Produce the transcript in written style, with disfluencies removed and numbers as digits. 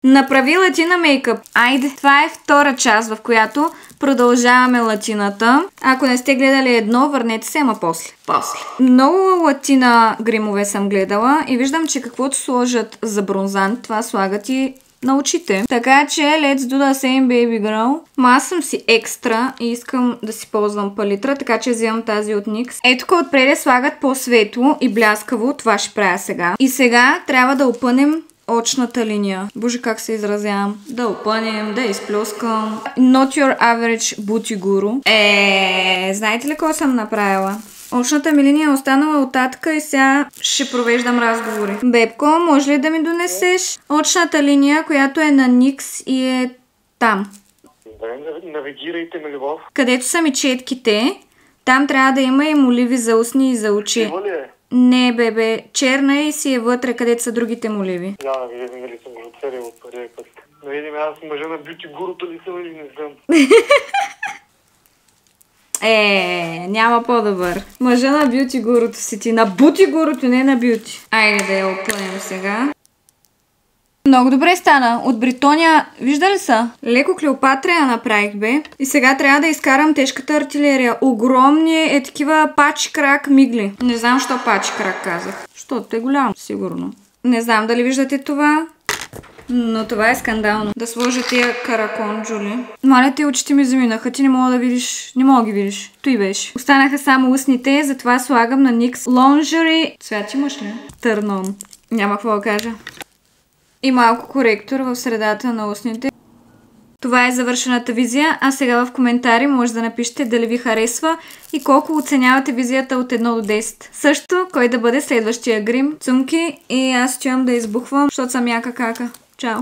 Направи латина мейкъп. Айде, това е втора част, в която продължаваме латината. Ако не сте гледали едно, върнете се, ама после. Много латина гримове съм гледала и виждам, че каквото сложат за бронзант, това слагат и на очите. Така че, let's do the same, baby girl. Аз съм си екстра и искам да си ползвам палитра, така че вземам тази от NYX. Ето тук отпред слагат по-светло и бляскаво, това ще правя сега. И сега трябва да опънем очната линия. Боже, как се изразявам. Да опънем, да изплюскам. Not your average booty guru. Знаете ли какво съм направила? Очната ми линия е останала от татка и сега ще провеждам разговори. Бебко, може ли да ми донесеш очната линия, която е на NYX и е там? Да, навигирайте ме, любов. Където са ми четките, там трябва да има и моливи за устни и за очи. Има ли е? Не, бебе, черна и си е вътре, където са другите моливи. Да, видим ли съм го отцелил от първия път. Да видим, аз мъжа на бюти гуруто ли съм или не съм. Няма по-добър. Мъжа на бюти гуруто си ти. На бути гуруто, не на бюти. Айде да я опънем сега. Много добре стана. От Бритония, вижда ли са? Леко Клеопатра я направих, бе. И сега трябва да изкарам тежката артилерия. Огромни такива пачи крак мигли. Не знам, що пачи крак казах. Защото е голям, сигурно. Не знам дали виждате това. Но това е скандално. Да сложа тия караконджули. Маля, те очите ми заминаха. Ти не мога да видиш. Не мога да ги видиш. Той беше. Останаха само устните, затова слагам на NYX Lingerie. Цвят имаш ли? Turn on. Няма какво да кажа. И малко коректор в средата на устните. Това е завършената визия, а сега в коментари може да напишете дали ви харесва и колко оценявате визията от 1 до 10. Също, кой да бъде следващия грим. Цунки и аз отивам да избухвам, защото съм яка кака. Чао!